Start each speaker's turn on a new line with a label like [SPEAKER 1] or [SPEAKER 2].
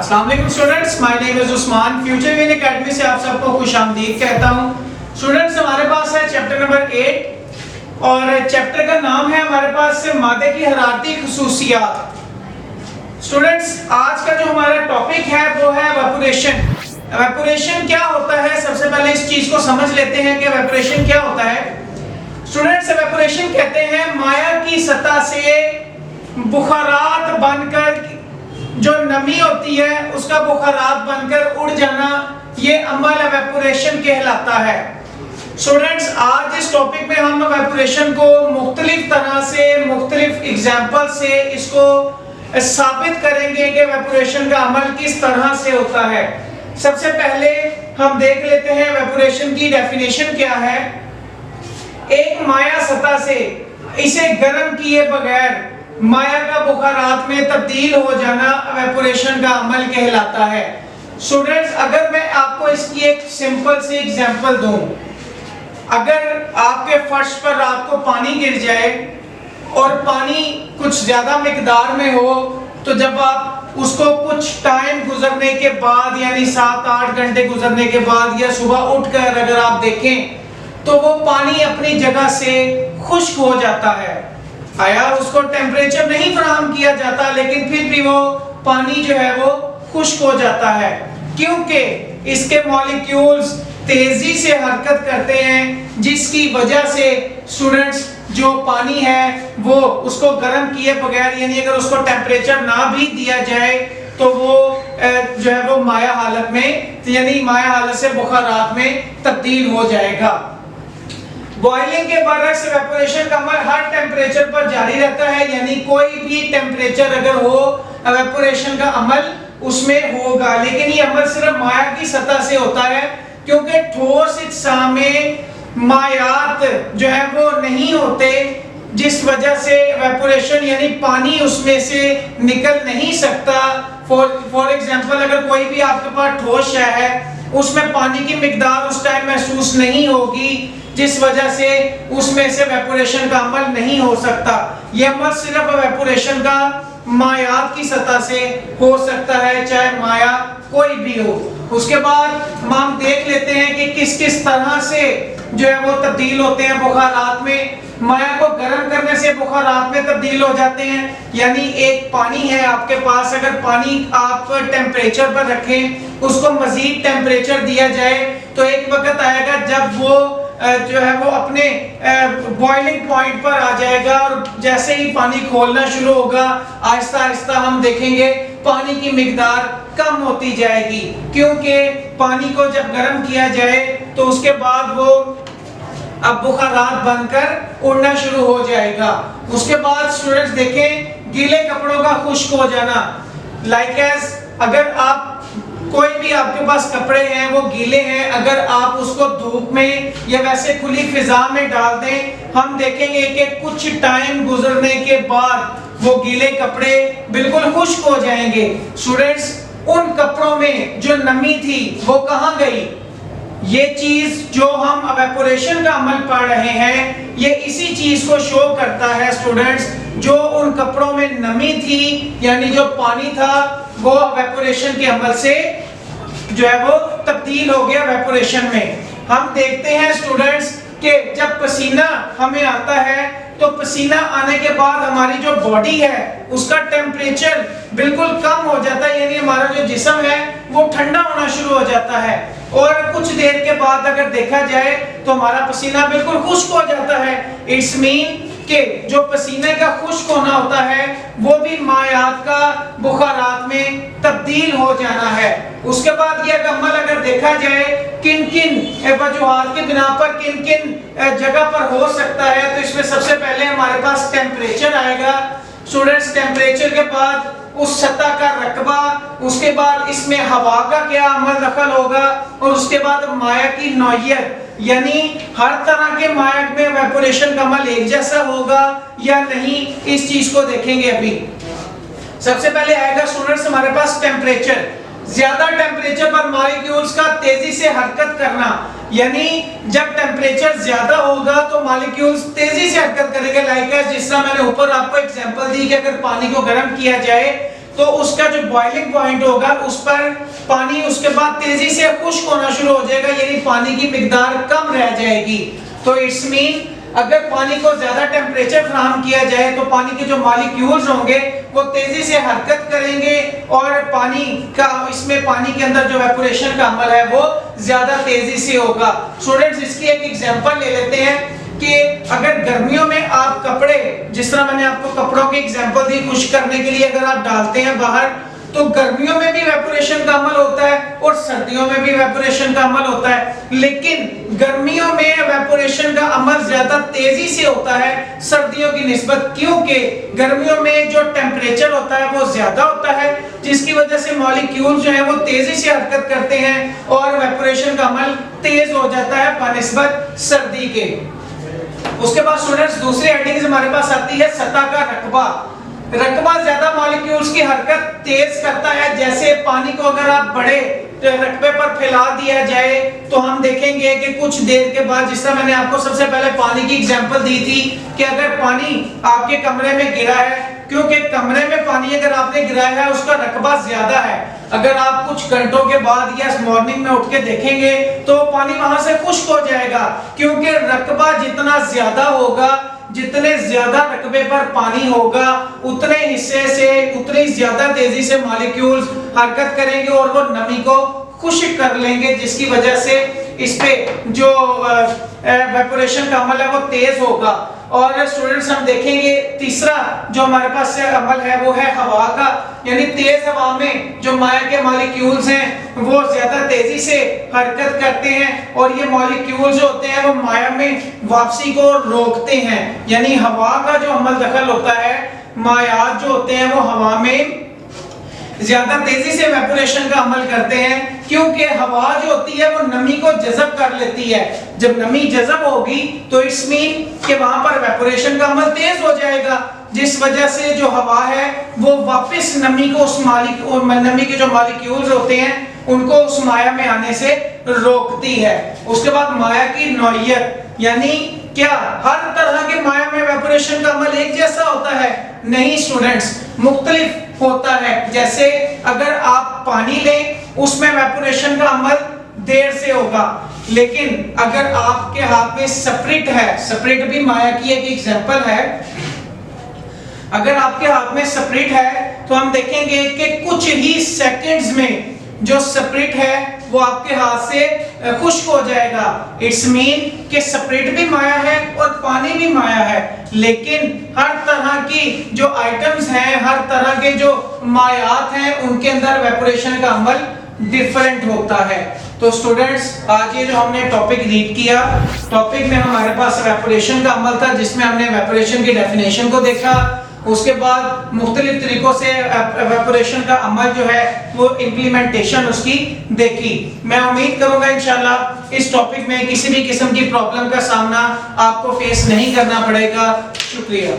[SPEAKER 1] अस्सलाम वालेकुम students, my name is Usman. Future win academy से आप सबको खुशामदीद कहता हूं। स्टूडेंट्स, हमारे पास है चैप्टर नंबर 8 और चैप्टर का नाम है हमारे पास से मादे की हरारती खुसूसियात। स्टूडेंट्स, आज का जो हमारा टॉपिक है वो है एवापोरेशन। एवापोरेशन क्या होता है, सबसे पहले इस चीज को समझ लेते हैं कि एवापोरेशन क्या होता है। स्टूडेंट्स, एवापोरेशन कहते हैं माया की सतह से बुखारात बनकर, जो नमी होती है उसका बुखारात बनकर उड़ जाना, ये अमल एवापोरेशन कहलाता है। स्टूडेंट्स, आज इस टॉपिक में हम एवापोरेशन को मुख्तलिफ तरह से, मुख्तलिफ एग्जाम्पल से इसको साबित करेंगे कि एवापोरेशन का अमल किस तरह से होता है। सबसे पहले हम देख लेते हैं एवापोरेशन की डेफिनेशन क्या है। एक माया सतह से इसे गर्म किए बगैर माया का बुखारात में तब्दील हो जाना एवापोरेशन का अमल कहलाता है। स्टूडेंट्स, अगर मैं आपको इसकी एक सिंपल सी एग्जांपल दूं, अगर आपके फर्श पर रात को पानी गिर जाए और पानी कुछ ज्यादा मिकदार में हो, तो जब आप उसको कुछ टाइम गुजरने के बाद, यानी 7-8 घंटे गुजरने के बाद या सुबह उठकर अगर आप देखें तो वो पानी अपनी जगह से खुश्क हो जाता है। आया उसको टेम्परेचर नहीं फराहम किया जाता, लेकिन फिर भी वो पानी जो है वो खुश्क हो जाता है, क्योंकि इसके मॉलिक्यूल्स तेजी से हरकत करते हैं, जिसकी वजह से स्टूडेंट्स जो पानी है वो उसको गर्म किए बगैर, यानी अगर उसको टेम्परेचर ना भी दिया जाए तो वो जो है वो माया हालत में, यानी माया हालत से बुखारात में तब्दील हो जाएगा। बॉइलिंग के बरक्स एवापोरेशन का अमल हर टेम्परेचर पर जारी रहता है, यानी कोई भी टेम्परेचर अगर हो एवापोरेशन का अमल उसमें होगा, लेकिन ये अमल सिर्फ माया की सतह से होता है, क्योंकि ठोस अज्साम में मायात जो है वो नहीं होते, जिस वजह से एवापोरेशन यानी पानी उसमें से निकल नहीं सकता। फॉर एग्जांपल, अगर कोई भी आपके पास ठोस शय है उसमें पानी की मिकदार उस टाइम महसूस नहीं होगी, जिस वजह से उसमें से एवापोरेशन का अमल नहीं हो सकता। यह अमल सिर्फ एवापोरेशन का मायात की सतह से हो सकता है, चाहे माया कोई भी हो। उसके बाद हम देख लेते हैं कि किस किस तरह से जो है वो तब्दील होते हैं बुखारात में। माया को गर्म करने से बुखारात में तब्दील हो जाते हैं, यानी एक पानी है आपके पास, अगर पानी आप टेम्परेचर पर रखें, उसको मजीद टेम्परेचर दिया जाए तो एक वक्त आएगा जब वो जो है वो अपने बॉइलिंग पॉइंट पर आ जाएगा, और जैसे ही पानी खोलना शुरू होगा आहिस्ता आहिस्ता हम देखेंगे पानी की मिकदार कम होती जाएगी, क्योंकि पानी को जब गर्म किया जाए तो उसके बाद वो अब बुखारात बनकर उड़ना शुरू हो जाएगा। उसके बाद स्टूडेंट्स देखें गीले कपड़ों का खुश्क हो जाना। लाइक एज, अगर आप कोई भी आपके पास कपड़े हैं वो गीले हैं, अगर आप उसको धूप में या वैसे खुली फिजा में डाल दें, हम देखेंगे कि कुछ टाइम गुजरने के बाद वो गीले कपड़े बिल्कुल खुश्क हो जाएंगे। स्टूडेंट्स, उन कपड़ों में जो नमी थी वो कहां गई? ये चीज जो हम एवापोरेशन का अमल पढ़ रहे हैं, ये इसी चीज को शो करता है स्टूडेंट्स। जो उन कपड़ों में नमी थी, यानी जो पानी था, वो एवापोरेशन के अमल से जो है वो तब्दील हो गया एवापोरेशन में। हम देखते हैं स्टूडेंट्स कि जब पसीना हमें आता है तो पसीना आने के बाद हमारी जो बॉडी है उसका टेम्परेचर बिल्कुल कम हो जाता है, यानी हमारा जो जिस्म है वो ठंडा होना शुरू हो जाता है, और कुछ देर के बाद अगर देखा जाए तो हमारा पसीना बिल्कुल खुश्क हो जाता है। इट्स मीन कि जो पसीने का खुश्क होना होता है वो भी मायात का बुखारात में तब्दील हो जाना है। उसके बाद ये अमल अगर देखा जाए किन किन वजूहात की बिना पर किन किन जगह पर हो सकता है, तो इसमें सबसे पहले हमारे पास टेम्परेचर आएगा। स्टूडेंट्स, टेम्परेचर के बाद उस सतह का रकबा, उसके बाद इसमें हवा का क्या अमल दखल होगा, और उसके बाद माया की नौइयत, यानी हर तरह के माया में एवापोरेशन का अमल एक जैसा होगा या नहीं, इस चीज को देखेंगे अभी। सबसे पहले आएगा स्टूडेंट्स हमारे पास टेम्परेचर। ज्यादा टेम्परेचर पर मॉलिक्यूल्स का तेजी से हरकत करना, यानी जब टेम्परेचर ज्यादा होगा तो मॉलिक्यूल्स तेजी से हरकत करेंगे। लाइक जिस तरह मैंने ऊपर आपको एग्जांपल दी कि अगर पानी को गर्म किया जाए तो उसका जो बॉइलिंग पॉइंट होगा उस पर पानी उसके बाद तेजी से खुश्क होना शुरू हो जाएगा, यानी पानी की मिकदार कम रह जाएगी। तो इट्स मीन अगर पानी को ज्यादा टेम्परेचर फराहम किया जाए तो पानी के जो मॉलिक्यूल्स होंगे वो तेजी से हरकत करेंगे और पानी के अंदर जो वेपोरेशन का अमल है वो ज्यादा तेजी से होगा। स्टूडेंट्स, इसकी एक एग्जांपल ले लेते हैं कि अगर गर्मियों में आप कपड़े, जिस तरह मैंने आपको कपड़ों की एग्जांपल दी, खुश्क करने के लिए अगर आप डालते हैं बाहर, तो गर्मियों में भी वेपोरेशन का अमल होता है और सर्दियों में भी वेपोरेशन का अमल होता है। लेकिन गर्मियों में वेपोरेशन का अमल ज्यादा तेजी से होता है सर्दियों की निस्बत, क्योंकि गर्मियों में जो टेम्परेचर होता है वो ज्यादा होता है, जिसकी वजह से मॉलिक्यूल जो है वो तेजी से हरकत करते हैं और वेपोरेशन का अमल तेज हो जाता है बनिस्बत सर्दी के। उसके बाद स्टूडेंट्स, दूसरी हेडिंग हमारे पास आती है सतह का रकबा। रकबा ज्यादा मॉलिक्यूल्स की हरकत तेज करता है। जैसे पानी को अगर आप बड़े रकबे पर फैला दिया जाए तो हम देखेंगे कि कुछ देर के बाद, जिस तरह मैंने आपको सबसे पहले पानी की एग्जांपल दी थी कि अगर पानी आपके कमरे में गिरा है, क्योंकि कमरे में पानी अगर आपने गिराया है उसका रकबा ज्यादा है, अगर आप कुछ घंटों के बाद या मॉर्निंग में उठ के देखेंगे तो पानी वहां से खुश्क हो जाएगा, क्योंकि रकबा जितना ज्यादा होगा, जितने ज्यादा रकबे पर पानी होगा उतने हिस्से से उतनी ज्यादा तेजी से मॉलिक्यूल्स हरकत करेंगे और वो नमी को खुश्क कर लेंगे, जिसकी वजह से इस पे जो वेपोरेशन का अमल है वो तेज होगा। और स्टूडेंट्स, हम देखेंगे तीसरा जो हमारे पास से अमल है वो है हवा का, यानी तेज हवा में जो माया के मॉलिक्यूल्स हैं वो ज्यादा तेजी से हरकत करते हैं और ये मॉलिक्यूल्स जो होते हैं वो माया में वापसी को रोकते हैं। यानी हवा का जो अमल दखल होता है, मायात जो होते हैं वो हवा में ज्यादा तेजी से वेपोरेशन का अमल करते हैं, क्योंकि हवा जो होती है वो नमी को जज़ब कर लेती है। जब नमी जज़ब होगी तो इट्स मीन कि वहां पर वेपोरेशन का अमल तेज हो जाएगा, जिस वजह से जो हवा है वो वापस नमी को नमी के जो मॉलिक्यूल्स होते हैं उनको उस माया में आने से रोकती है। उसके बाद माया की नौइयत, यानी क्या हर तरह के माया में वेपोरेशन का अमल एक जैसा होता है? नहीं स्टूडेंट्स, मुख्तलिफ होता है। जैसे अगर आप पानी लें उसमें वेपोरेशन का अमल देर से होगा, लेकिन अगर आपके हाथ में स्प्रिट है, स्प्रिट भी माया की एक एग्जांपल है, अगर आपके हाथ में स्प्रिट है तो हम देखेंगे कि कुछ ही सेकंड्स में जो स्प्रिट है वो आपके हाथ से खुश्क हो जाएगा। इट्स मीन कि स्प्रिट भी माया है और पानी भी माया है, लेकिन हर तरह की जो आइटम्स हैं, हर तरह के जो मायात हैं, उनके अंदर वेपोरेशन का अमल डिफरेंट होता है। तो स्टूडेंट्स, आज ये जो हमने टॉपिक रीड किया, टॉपिक में हमारे पास वेपोरेशन का अमल था, जिसमें हमने वेपोरेशन की डेफिनेशन को देखा, उसके बाद मुख्तलिफ तरीकों से वेपोरेशन का अमल जो है वो इम्प्लीमेंटेशन उसकी देखी। मैं उम्मीद करूंगा इंशाल्लाह इस टॉपिक में किसी भी किस्म की प्रॉब्लम का सामना आपको फेस नहीं करना पड़ेगा। शुक्रिया।